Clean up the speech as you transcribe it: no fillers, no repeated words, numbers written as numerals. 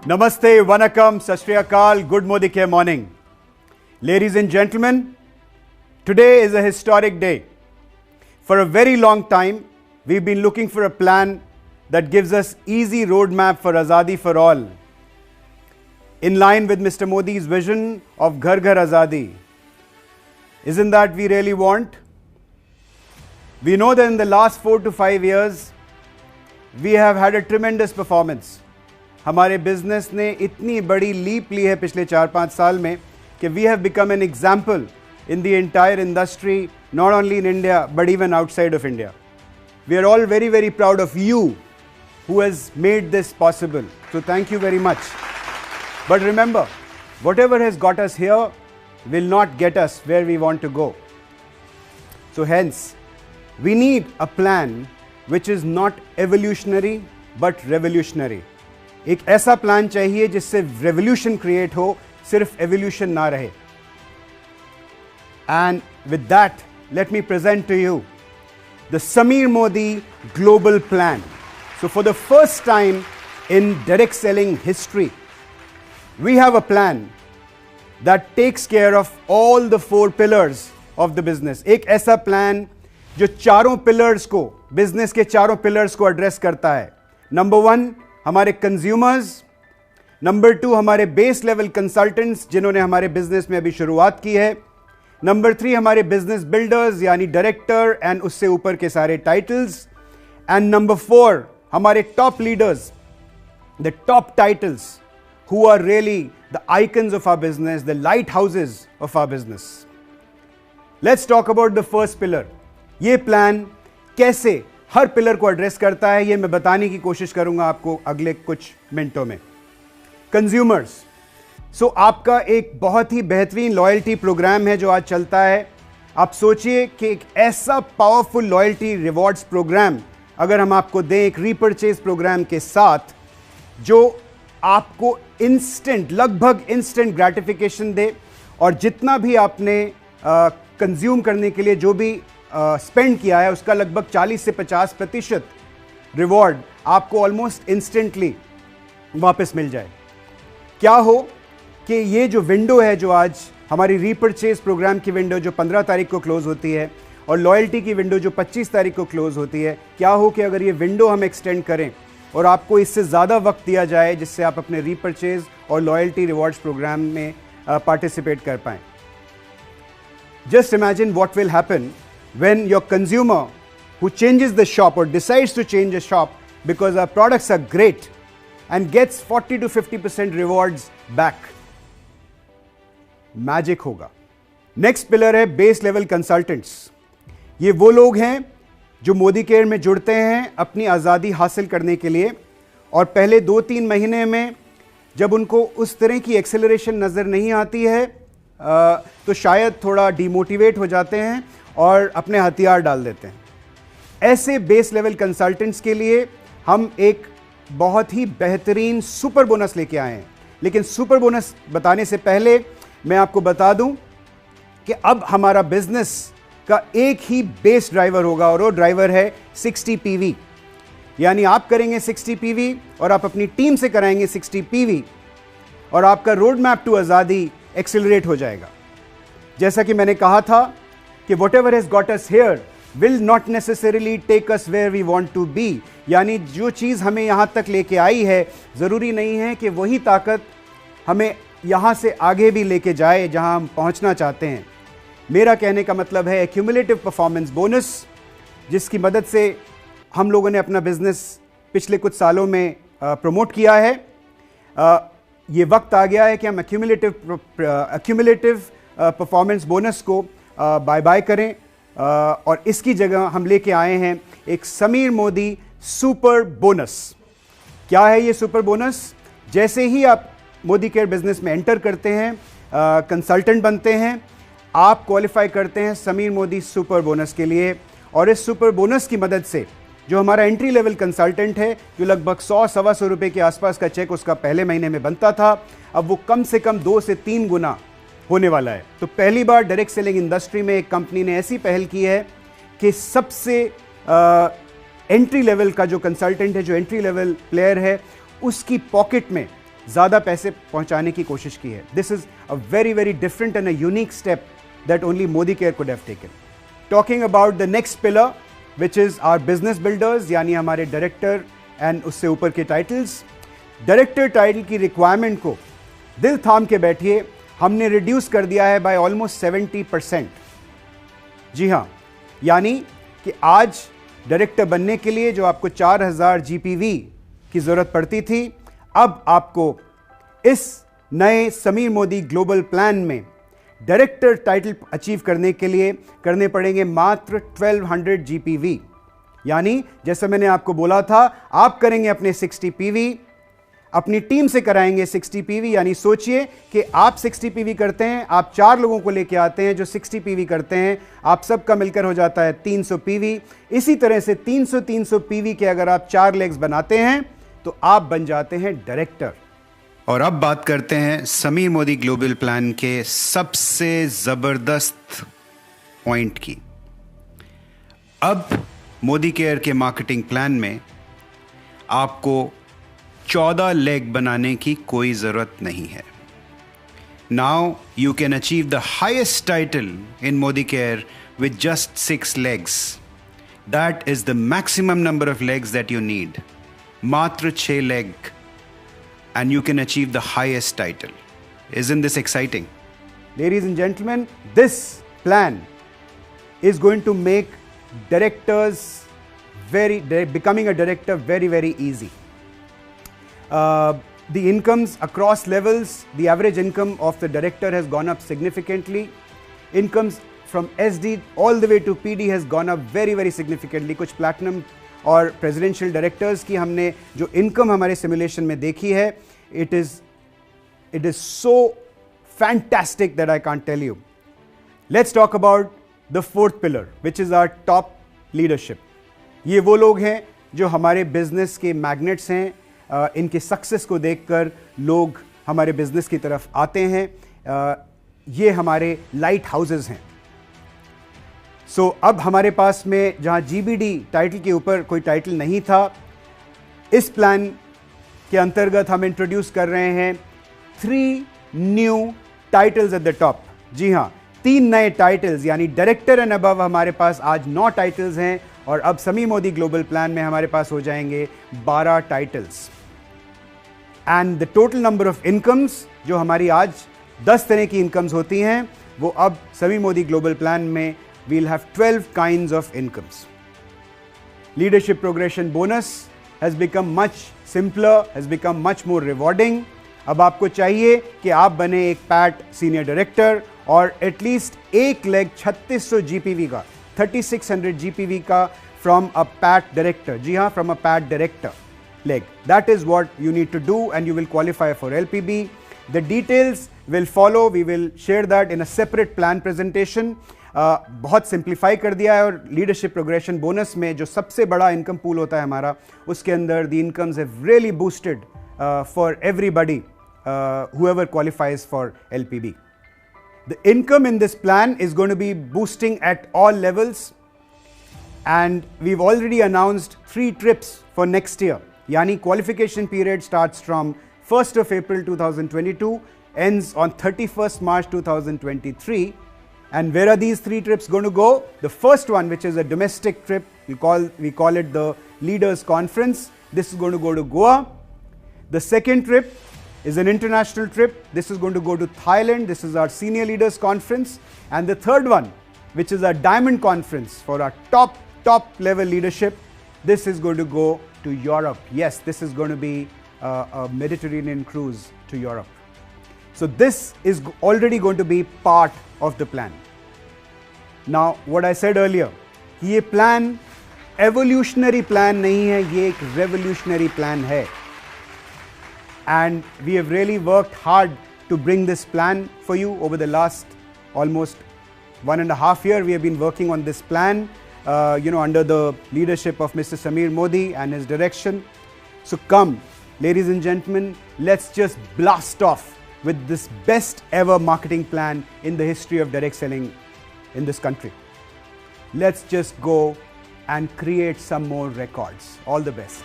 Namaste, Vanakkam, Sat Shri Akal, good Modike morning. Ladies and gentlemen, today is a historic day. For a very long time, we've been looking for a plan that gives us easy roadmap for Azadi for all. In line with Mr. Modi's vision of Ghar Ghar Azadi. Isn't that we really want? We know that in the last 4 to 5 years, we have had a tremendous performance. हमारे business ने इतनी बड़ी leap ली है पिछले 4-5 साल में कि we have become an example in the entire industry, not only in India but even outside of India. We are all very very proud of you who has made this possible. So thank you very much. But remember, whatever has got us here will not get us where we want to go. So hence, we need a plan which is not evolutionary but revolutionary. एक ऐसा plan चाहिए जिससे revolution create हो, सिर्फ evolution ना रहे. And with that, let me present to you the Sameer Modi global plan. So for the first time in direct selling history, we have a plan that takes care of all the 4 pillars of the business. एक ऐसा plan जो चारों pillars को, business के चारों pillars को address करता है. नंबर 1 हमारे कंज्यूमर्स, नंबर 2 हमारे बेस लेवल कंसल्टेंट्स जिन्होंने हमारे बिजनेस में अभी शुरुआत की है, नंबर 3 हमारे बिजनेस बिल्डर्स यानी डायरेक्टर एंड उससे ऊपर के सारे टाइटल्स, एंड नंबर 4 हमारे top leaders, the top titles who are really the icons of our business, the lighthouses of our business. Let's talk about the first pillar. ये plan कैसे हर pillar को address करता है, ये मैं बताने की कोशिश करूंगा आपको अगले कुछ मिनटों में. कंज्यूमर्स. सो आपका एक बहुत ही बेहतरीन लॉयल्टी प्रोग्राम है जो आज चलता है. आप सोचिए कि एक ऐसा पावरफुल लॉयल्टी रिवॉर्ड्स प्रोग्राम अगर हम आपको दें एक रीपर्चेज प्रोग्राम के साथ, जो आपको इंस्टेंट, लगभग इंस्टेंट ग्रेटिफिकेशन दे, और जितना भी आपने कंज्यूम करने के लिए जो भी स्पेंड किया है उसका लगभग 40 से 50% रिवॉर्ड आपको ऑलमोस्ट इंस्टेंटली वापस मिल जाए. क्या हो कि ये जो विंडो है, जो आज हमारी रीपर्चेज प्रोग्राम की विंडो जो 15 तारीख को क्लोज होती है और लॉयल्टी की विंडो जो 25 तारीख को क्लोज होती है, क्या हो कि अगर ये विंडो हम एक्सटेंड करें और आपको इससे ज़्यादा वक्त दिया जाए जिससे आप अपने रीपर्चेज और लॉयल्टी रिवॉर्ड्स प्रोग्राम में पार्टिसिपेट कर पाएं. Just imagine what will happen when your consumer who changes the shop और decides to change the shop because our products are great and gets 40 to 50% rewards back. Magic होगा. Next pillar है base level consultants. ये वो लोग हैं जो Modi care में जुड़ते हैं अपनी आज़ादी हासिल करने के लिए, और पहले 2-3 महीने में जब उनको उस तरह की एक्सेलरेशन नज़र नहीं आती है तो शायद थोड़ा डिमोटिवेट हो जाते हैं और अपने हथियार डाल देते हैं. ऐसे बेस लेवल कंसल्टेंट्स के लिए हम एक बहुत ही बेहतरीन सुपर बोनस लेके आए हैं. लेकिन सुपर बोनस बताने से पहले मैं आपको बता दूं कि अब हमारा बिजनेस का एक ही बेस ड्राइवर होगा और वो ड्राइवर है 60 PV. यानी आप करेंगे 60 PV और आप अपनी टीम से कराएंगे 60 PV और आपका road map to Azadi accelerate हो जाएगा. जैसा कि मैंने कहा था कि whatever has got us here will not necessarily take us where we want to be. यानी जो चीज़ हमें यहाँ तक लेके आई है, ज़रूरी नहीं है कि वही ताकत हमें यहाँ से आगे भी लेके जाए जहाँ हम पहुँचना चाहते हैं. मेरा कहने का मतलब है एक्यूमुलेटिव परफॉर्मेंस बोनस, जिसकी मदद से हम लोगों ने अपना बिजनेस पिछले कुछ सालों में प्रमोट किया है. ये वक्त आ गया है कि हम एक्यूमुलेटिव परफॉर्मेंस बोनस को बाय बाय करें, और इसकी जगह हम लेके आए हैं एक समीर मोदी सुपर बोनस. क्या है ये सुपर बोनस? जैसे ही आप मोदी केयर बिजनेस में एंटर करते हैं, कंसल्टेंट बनते हैं, आप क्वालिफाई करते हैं समीर मोदी सुपर बोनस के लिए. और इस सुपर बोनस की मदद से जो हमारा एंट्री लेवल कंसल्टेंट है, जो लगभग 100-125 रुपये के आसपास का चेक उसका पहले महीने में बनता था, अब वो कम से कम 2 से 3 गुना होने वाला है. तो पहली बार डायरेक्ट सेलिंग इंडस्ट्री में एक कंपनी ने ऐसी पहल की है कि सबसे एंट्री लेवल का जो कंसल्टेंट है, जो एंट्री लेवल प्लेयर है, उसकी पॉकेट में ज़्यादा पैसे पहुंचाने की कोशिश की है. This is a very, very different and a unique step that only Modi Care could have taken. Talking about the next pillar, which is our business builders, यानी हमारे डायरेक्टर एंड उससे ऊपर के टाइटल्स. डायरेक्टर टाइटल की requirement को दिल थाम के बैठिए, हमने रिड्यूस कर दिया है बाय ऑलमोस्ट 70%. जी हाँ, यानी कि आज डायरेक्टर बनने के लिए जो आपको 4000 जीपीवी की जरूरत पड़ती थी, अब आपको इस नए समीर मोदी ग्लोबल प्लान में डायरेक्टर टाइटल अचीव करने के लिए करने पड़ेंगे मात्र 1200 जीपीवी. यानी जैसे मैंने आपको बोला था, आप करेंगे अपने 60 पीवी, अपनी टीम से कराएंगे 60 पीवी. यानी सोचिए कि आप 60 पीवी करते हैं, आप 4 लोगों को लेके आते हैं जो 60 पीवी करते हैं, आप सबका मिलकर हो जाता है 300 पीवी. इसी तरह से 300 पीवी के अगर आप 4 लेग्स बनाते हैं तो आप बन जाते हैं डायरेक्टर. और अब बात करते हैं समीर मोदी ग्लोबल प्लान के सबसे जबरदस्त पॉइंट की. अब मोदी केयर के मार्केटिंग प्लान में आपको 14 लेग बनाने की कोई जरूरत नहीं है. Now you can achieve the highest title in Modi care with just 6 legs. That is the maximum number of legs that you need. मात्र 6 leg and you can achieve the highest title. Isn't this exciting? Ladies and gentlemen, this plan is going to make becoming a director very, very easy. The incomes across levels, the average income of the director has gone up significantly. Incomes from SD all the way to PD has gone up very, very significantly. कुछ platinum और presidential directors की हमने जो income हमारे simulation में देखी है, it is so fantastic that I can't tell you. Let's talk about the fourth pillar, which is our top leadership. ये वो लोग हैं जो हमारे बिजनेस के मैग्नेट्स हैं. इनके सक्सेस को देखकर लोग हमारे बिजनेस की तरफ आते हैं. ये हमारे लाइट हाउसेस हैं. सो अब हमारे पास में जहां जीबीडी टाइटल के ऊपर कोई टाइटल नहीं था, इस प्लान के अंतर्गत हम इंट्रोड्यूस कर रहे हैं 3 new titles at the top. जी हां, 3 नए टाइटल्स, यानी डायरेक्टर एंड अबव हमारे पास आज 9 टाइटल्स हैं और अब समीर मोदी ग्लोबल प्लान में हमारे पास हो जाएंगे 12 titles. And the total number of incomes, जो हमारी आज 10 तरह की इनकम्स होती हैं, वो अब समीर मोदी ग्लोबल प्लान में we'll have 12 kinds of incomes. Leadership progression bonus has become much simpler, has become much more rewarding. अब आपको चाहिए कि आप बने एक पैट सीनियर डायरेक्टर और एटलीस्ट एक लेग 3600 जीपीवी का, 3600 जीपीवी का फ्रॉम अ पैट डायरेक्टर. जी हाँ, from a PAT director leg. That is what you need to do and you will qualify for LPB. The details will follow. We will share that in a separate plan presentation. बहुत simplify कर दिया है और leadership progression bonus में जो सबसे बड़ा income pool होता है हमारा, उसके अंदर the incomes have really boosted for everybody whoever qualifies for LPB. The income in this plan is going to be boosting at all levels, and we've already announced 3 trips for next year. Yani qualification period starts from 1st of April 2022, ends on 31st March 2023. And where are these 3 trips going to go? The first one, which is a domestic trip, we call it the Leaders Conference. This is going to go to Goa. The second trip is an international trip. This is going to go to Thailand. This is our Senior Leaders Conference. And the third one, which is our Diamond Conference for our top level leadership, this is going to go to Europe. Yes, this is going to be a Mediterranean cruise to Europe. So this is already going to be part of the plan. Now, what I said earlier, ये plan evolutionary plan नहीं है, ये एक revolutionary plan है. And we have really worked hard to bring this plan for you over the last almost 1.5 years. We have been working on this plan, under the leadership of Mr. Sameer Modi and his direction. So come, ladies and gentlemen, let's just blast off with this best ever marketing plan in the history of direct selling in this country. Let's just go and create some more records. All the best.